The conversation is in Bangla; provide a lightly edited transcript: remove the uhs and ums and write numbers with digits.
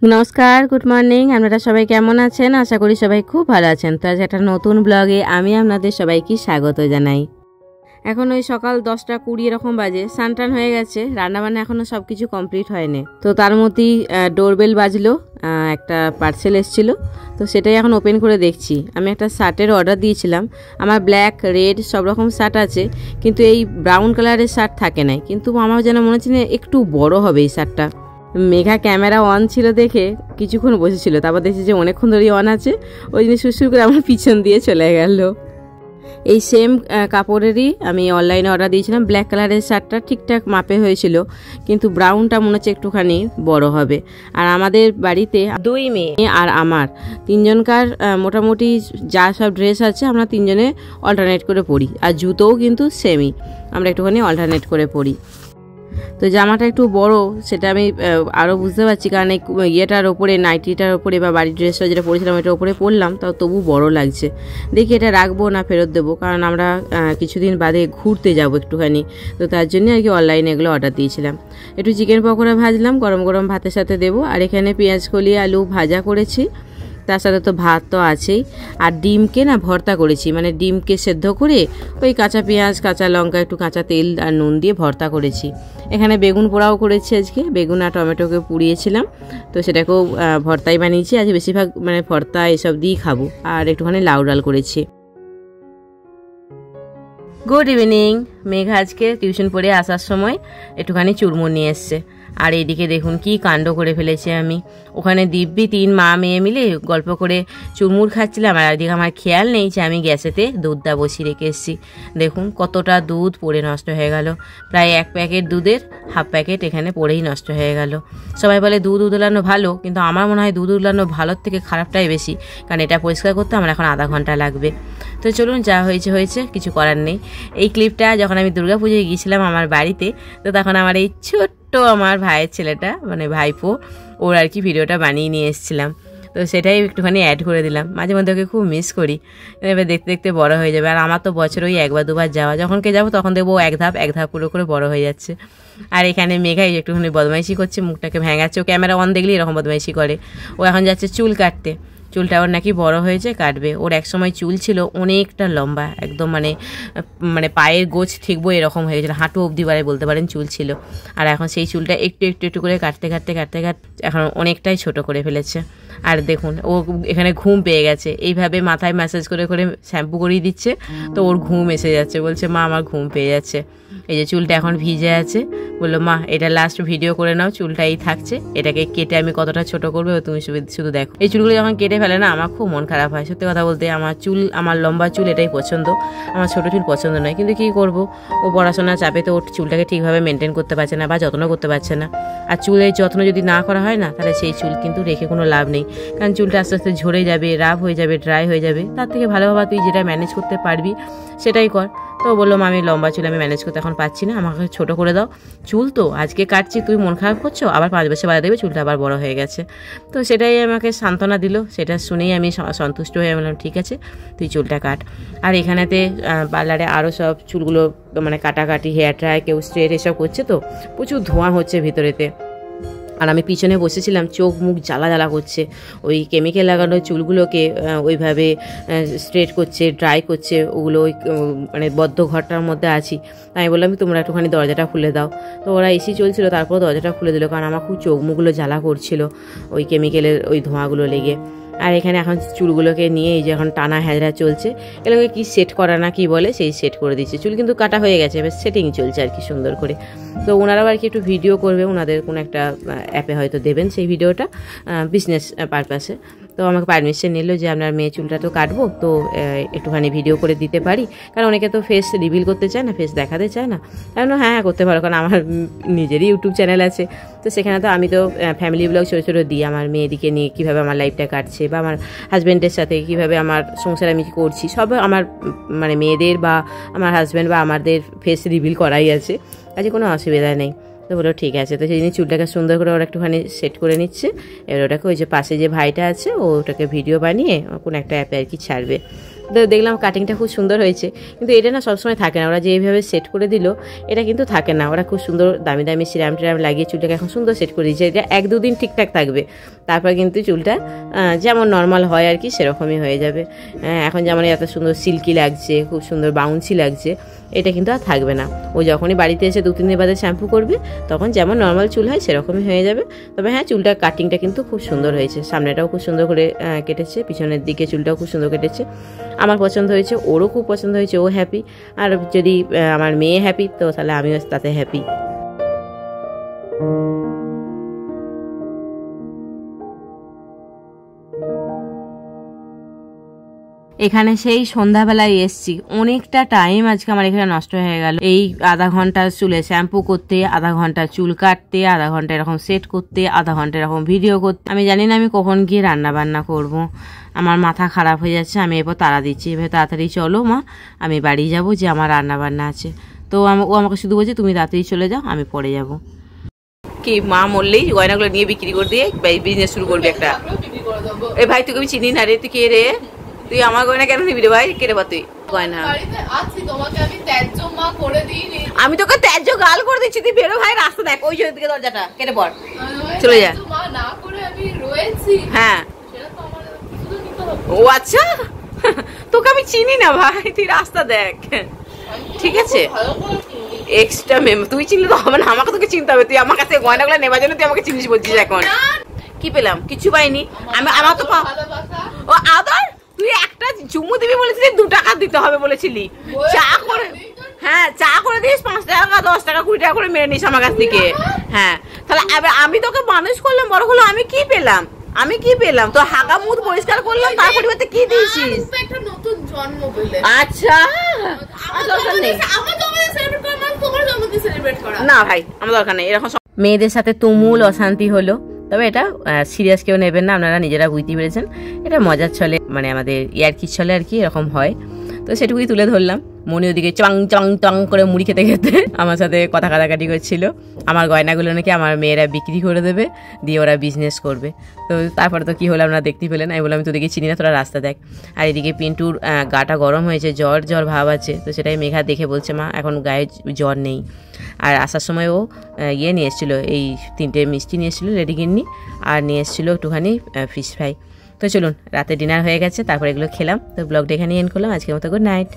নমস্কার, গুড মর্নিং। আপনারা সবাই কেমন আছেন? আশা করি সবাই খুব ভালো আছেন। তো আজ একটা নতুন ব্লগে আমি আপনাদের সবাইকে স্বাগত জানাই। এখন ওই সকাল 10:20 এরকম বাজে। স্নান হয়ে গেছে, রান্নাবান্না এখনও সব কিছু কমপ্লিট হয়নি। তো তার মধ্যেই ডোরবেল বাজলো, একটা পার্সেল এসেছিল। তো সেটাই এখন ওপেন করে দেখছি। আমি একটা শার্টের অর্ডার দিয়েছিলাম। আমার ব্ল্যাক, রেড সব রকম শার্ট আছে, কিন্তু এই ব্রাউন কালারের শার্ট থাকে নাই। কিন্তু আমার যেন মনে হচ্ছে না একটু বড় হবে এই শার্টটা। মেঘা ক্যামেরা অন ছিল দেখে কিছুক্ষণ বসেছিল, তারপর দেখছি যে অনেকক্ষণ ধরেই অন আছে। ওই জন্য সুরসুর করে আমার পিছন দিয়ে চলে গেল। এই সেম কাপড়েরই আমি অনলাইনে অর্ডার দিয়েছিলাম। ব্ল্যাক কালারের শার্টটা ঠিকঠাক মাপে হয়েছিল, কিন্তু ব্রাউনটা মনে হচ্ছে একটুখানি বড় হবে। আর আমাদের বাড়িতে 2 মেয়ে আর আমার 3জনকার মোটামুটি যা সব ড্রেস আছে আমরা 3জনে অল্টারনেট করে পরি। আর জুতোও কিন্তু সেমই, আমরা একটুখানি অল্টারনেট করে পরি। তো জামাটা একটু বড়, সেটা আমি আরও বুঝতে পারছি, কারণ এই ইয়েটার ওপরে, নাইটিটার ওপরে বা বাড়ির ড্রেসটা যেটা পরেছিলাম এটার ওপরে পরলাম, তাও তবু বড় লাগছে। দেখি এটা রাখবো না ফেরত দেবো, কারণ আমরা কিছুদিন বাদে ঘুরতে যাবো একটুখানি। তো তার জন্য আর কি অনলাইনে এগুলো অর্ডার দিয়েছিলাম। একটু চিকেন পকোড়া ভাজলাম, গরম গরম ভাতের সাথে দেবো। আর এখানে পেঁয়াজ কলি আলু ভাজা করেছি, তার সাথে তো ভাত তো আছেই। আর ডিমকে না ভর্তা করেছি, মানে ডিমকে সেদ্ধ করে ওই কাঁচা পেঁয়াজ, কাঁচা লঙ্কা, একটু কাঁচা তেল আর নুন দিয়ে ভর্তা করেছি। এখানে বেগুন পোড়াও করেছি আজকে, বেগুন আর টমেটোকে পুড়িয়েছিলাম, তো সেটাকেও ভর্তাই বানিয়েছি। আজ বেশিরভাগ মানে ভর্তা এসব দিয়েই খাবো। আর একটুখানি লাউ ডাল করেছি। Good evening. মেঘা আজকে টিউশন পড়ে আসার সময় একটুখানি চুরমুর নিয়ে এসছে। আর এইদিকে দেখুন কি কাণ্ড করে ফেলেছে আমি। ওখানে দিব্যি 3 মা মেয়ে মিলে গল্প করে চুরমুর খাচ্ছিলাম, আর একদিকে আমার খেয়াল নেই যে আমি গ্যাসেতে দুধটা বসিয়ে রেখে এসেছি। দেখুন কতটা দুধ পড়ে নষ্ট হয়ে গেল। প্রায় 1 প্যাকেট দুধের হাফ প্যাকেট এখানে পড়েই নষ্ট হয়ে গেল। সবাই বলে দুধ উতলানো ভালো, কিন্তু আমার মনে হয় দুধ উতলানো ভালোর থেকে খারাপটাই বেশি, কারণ এটা পরিষ্কার করতে আমার এখন আধা ঘন্টা লাগবে। তো চলুন, যা হয়েছে হয়েছে, কিছু করার নেই। এই ক্লিপটা যখন আমি দুর্গাপুজোয় গিয়েছিলাম আমার বাড়িতে, তো তখন আমার এই ছোট্ট আমার ভাইয়ের ছেলেটা, মানে ভাইপো, ওর আর কি ভিডিওটা বানিয়ে নিয়ে এসেছিলাম। তো সেটাই একটুখানি অ্যাড করে দিলাম। মাঝে মধ্যে ওকে খুব মিস করি। এবার দেখতে দেখতে বড় হয়ে যাবে। আর আমার তো বছরে ওই 1-2 বার যাওয়া, যখনকে যাবো তখন দেখবো এক ধাপ করে বড় হয়ে যাচ্ছে। আর এখানে মেঘাই একটুখানি বদমাইশি করছে, মুখটাকে ভেঙাচ্ছে। ও ক্যামেরা অন দেখলেই এরকম বদমাইশি করে। ও এখন যাচ্ছে চুল কাটতে। চুলটা ওর নাকি বড় হয়েছে, কাটবে। ওর এক সময় চুল ছিল অনেকটা লম্বা, একদম মানে পায়ের গোছ ঠিকবো এরকম হয়ে গেছিলো, হাঁটু অবধি বারে বলতে পারেন চুল ছিল। আর এখন সেই চুলটা একটু করে কাটতে এখন অনেকটাই ছোট করে ফেলেছে। আর দেখুন ও এখানে ঘুম পেয়ে গেছে, এইভাবে মাথায় ম্যাসাজ করে শ্যাম্পু করিয়ে দিচ্ছে, তো ওর ঘুম এসে যাচ্ছে। বলছে মা আমার ঘুম পেয়ে যাচ্ছে। এই যে চুলটা এখন ভিজে আছে, বললো মা এটা লাস্ট ভিডিও করে নাও, চুলটা এই থাকছে, এটাকে কেটে আমি কতটা ছোট করবো তুমি শুধু দেখো। এই চুলগুলো যখন কেটে ফেলে না, আমার খুব মন খারাপ হয়। সত্যি কথা বলতে আমার লম্বা চুল এটাই পছন্দ, আমার ছোট চুল পছন্দ নয়। কিন্তু কি করব, ও পড়াশোনার চাপে তো ওর চুলটাকে ঠিকভাবে মেনটেন করতে পারছে না বা যত্ন করতে পারছে না। আর চুলের যত্ন যদি না করা হয় না, তাহলে সেই চুল কিন্তু রেখে কোনো লাভ নেই, কারণ চুলটা আস্তে আস্তে ঝরে যাবে, রাফ হয়ে যাবে, ড্রাই হয়ে যাবে। তার থেকে ভালোভাবে তুই যেটা ম্যানেজ করতে পারবি সেটাই কর। তো বললো আমি লম্বা চুল আমি ম্যানেজ করতে এখন পারছি না, আমাকে ছোট করে দাও। চুল তো আজকে কাটছি, তুই মন খারাপ করছো, আবার 5 বছর বাদে দেখবে চুলটা আবার বড় হয়ে গেছে। তো সেটাই আমাকে সান্ত্বনা দিল। সেটা শুনেই আমি সন্তুষ্ট হয়ে বললাম ঠিক আছে তুই চুলটা কাট। আর এখানেতে পার্লারে আরও সব চুলগুলো মানে কাটাকাটি, হেয়ার ড্রাই, কেউ স্ট্রেট এসব করছে, তো প্রচুর ধোঁয়া হচ্ছে ভিতরেতে। আর আমি পিছনে বসেছিলাম, চোখ মুখ জ্বালা করছে। ওই কেমিক্যাল লাগানো চুলগুলোকে ওইভাবে স্ট্রেট করছে, ড্রাই করছে, ওগুলো ওই মানে বদ্ধ ঘরটার মধ্যে আছি। আমি বললাম তোমরা একটুখানি দরজাটা খুলে দাও। তো ওরা এসি চলছিল, তারপর দরজাটা খুলে দিল, কারণ আমার খুব চোখ মুখগুলো জ্বালা করছিল ওই কেমিক্যালের ওই ধোঁয়াগুলো লেগে। আর এখানে এখন চুলগুলোকে নিয়ে এই যে এখন টানা হ্যাজরা চলছে, এগুলোকে কি সেট করা না কি বলে, সেই সেট করে দিচ্ছে। চুল কিন্তু কাটা হয়ে গেছে, এবার সেটিং চলছে আর কি সুন্দর করে। তো ওনারাও আর কি একটু ভিডিও করবে, ওনাদের কোনো একটা অ্যাপে হয়তো দেবেন সেই ভিডিওটা বিজনেস পারপাসে। তো আমাকে পারমিশন নিল যে আপনার মেয়ে চুলটা তো কাটবো, তো একটুখানি ভিডিও করে দিতে পারি, কারণ অনেকে তো ফেস রিভিল করতে চায় না, ফেস দেখাতে চায় না। কারণ হ্যাঁ করতে পারো, কারণ আমার নিজেরই ইউটিউব চ্যানেল আছে, তো সেখানে তো আমি তো ফ্যামিলি ব্লগ ছোটো দিই, আমার মেয়েদিকে নিয়ে কীভাবে আমার লাইফটা কাটছে, বা আমার হাজব্যান্ডের সাথে কীভাবে আমার সংসার আমি করছি, সব আমার মানে মেয়েদের বা আমার হাজব্যান্ড বা আমাদের ফেস রিভিল করাই আছে, কাজে কোনো অসুবিধা নেই। তো বলো ঠিক আছে। তো সেই জন্য চুলটাকে সুন্দর করে ওরা একটুখানি সেট করে নিচ্ছে। এবার ওটাকে ওই যে পাশে যে ভাইটা আছে, ও ওটাকে ভিডিও বানিয়ে কোনো একটা অ্যাপে আর কি ছাড়বে। দেখলাম কাটিংটা খুব সুন্দর হয়েছে, কিন্তু এটা না সবসময় থাকে না, ওরা যে এইভাবে সেট করে দিল এটা কিন্তু থাকে না। ওরা খুব সুন্দর দামি দামি সিরাম টিরাম লাগিয়ে চুলটাকে এখন সুন্দর সেট করে দিয়েছে। এটা 1-2 দিন ঠিকঠাক থাকবে, তারপর কিন্তু চুলটা যেমন নর্মাল হয় আর কি সেরকমই হয়ে যাবে। এখন যেমন এত সুন্দর সিল্কি লাগছে, খুব সুন্দর বাউন্সি লাগছে, এটা কিন্তু আর থাকবে না। ও যখনই বাড়িতে এসে 2-3 দিন বাদে শ্যাম্পু করবে তখন যেমন নর্মাল চুল হয় সেরকমই হয়ে যাবে। তবে হ্যাঁ, চুলটার কাটিংটা কিন্তু খুব সুন্দর হয়েছে, সামনেটাও খুব সুন্দর করে কেটেছে, পিছনের দিকে চুলটাও খুব সুন্দর কেটেছে। আমার পছন্দ হয়েছে, ওরও খুব পছন্দ হয়েছে, ও হ্যাপি। আর যদি আমার মেয়ে হ্যাপি তো তাহলে আমিও তাতে হ্যাপি। এখানে সেই সন্ধ্যাবেলায় এসছি, অনেকটা টাইম আজকে আমার এখানে নষ্ট হয়ে গেল। এই আধা ঘন্টা চুলে শ্যাম্পু করতে, আধা ঘন্টা চুল কাটতে, আধা ঘন্টা এরকম সেট করতে, আধা ঘন্টা এরকম ভিডিও করতে। আমি জানি না আমি কখন গিয়ে রান্না বান্না করব, আমার মাথা খারাপ হয়ে যাচ্ছে। আমি এরপর তাড়া দিচ্ছি, এবার তাড়াতাড়ি চলো মা, আমি বাড়ি যাব, যে আমার রান্না বান্না আছে। তো ও আমাকে শুধু বলছে তুমি তাড়াতাড়ি চলে যাও, আমি পরে যাব। কি মা মরলেই গয়নাগুলো নিয়ে বিক্রি করে দিয়ে বিজনেস শুরু করবি একটা? এ ভাই তোকে আমি চিনি না রে, তুই কে রে? তুই আমার গয়না কেন নিবি রে ভাই? কে রে বা তুই? গয়না আমি তোকে ত্যায্য গাল করে দিচ্ছি, তুই বেরো ভাই, রাস্তা দেখ, ওই দিকে দরজাটা কেটে পড়, চলে যা। হ্যাঁ, ও আচ্ছা, তোকে আমি চিনি না ভাই, তুই রাস্তা দেখ, ঠিক আছে? এক্সট্রা তুই চিনলে তো হবে না, আমাকে তোকে চিনতে হবে। তুই আমার কাছে গয়নাগুলো নেবার জন্য তুই আমাকে চিনিস বলছিস এখন? কি পেলাম? কিছু পাইনি আমি, আমার তো ও আদর। তুই একটা চুমু দিবি বলেছিলি, 2 টাকা দিতে হবে বলেছিলি, চা করে, হ্যাঁ চা করে দিস 5 টাকা 10 টাকা 20 টাকা করে মেরে নিস আমার কাছ থেকে। হ্যাঁ, তাহলে আমি তোকে মানুষ করলাম, বড় হলো, আমি কি পেলাম? আমি কি পেলাম? তো হাগা মুখ পরিষ্কার করলাম, তার পরিবর্তে কি দিয়েছিস? একটা নতুন জন্ম পেলে। আচ্ছা, না ভাই আমার দরকার নেই এরকম। মেয়েদের সাথে তুমুল অশান্তি হলো, তবে এটা সিরিয়াস কেউ নেবেন না, আপনারা নিজেরা বুঝতে পেরেছেন। এটা মজার ছলে, মানে আমাদের ইয়ার্কির ছলে আর কি, এরকম হয়। তো সেটুকুই তুলে ধরলাম। মনি ওদিকে চং চং চং করে মুড়ি খেতে খেতে আমার সাথে কথা কাটাকাটি করছিল। আমার গয়নাগুলো নাকি আমার মেয়েরা বিক্রি করে দেবে, দিয়ে ওরা বিজনেস করবে। তো তারপরে তো কী হলো আপনারা দেখতেই পেলেন। আমি বললাম আমি তোদেরকে চিনি না, তোরা রাস্তা দেখ। আর এদিকে পিন্টুর গাটা গরম হয়েছে, জ্বর জ্বর ভাব আছে, তো সেটাই মেঘা দেখে বলছে মা এখন গায়ে জ্বর নেই। আর আসার সময় ও নিয়ে এসেছিলো, এই 3টে মিষ্টি নিয়ে এসেছিলো লেডি গিন্নি, আর নিয়ে এসেছিলো একটুখানি ফিশ ফ্রাই। তো চলুন, রাতে ডিনার হয়ে গেছে, তারপর এগুলো খেলাম। তো ব্লগটা এখানে এন্ড করলাম। আজকের মতো গুড নাইট।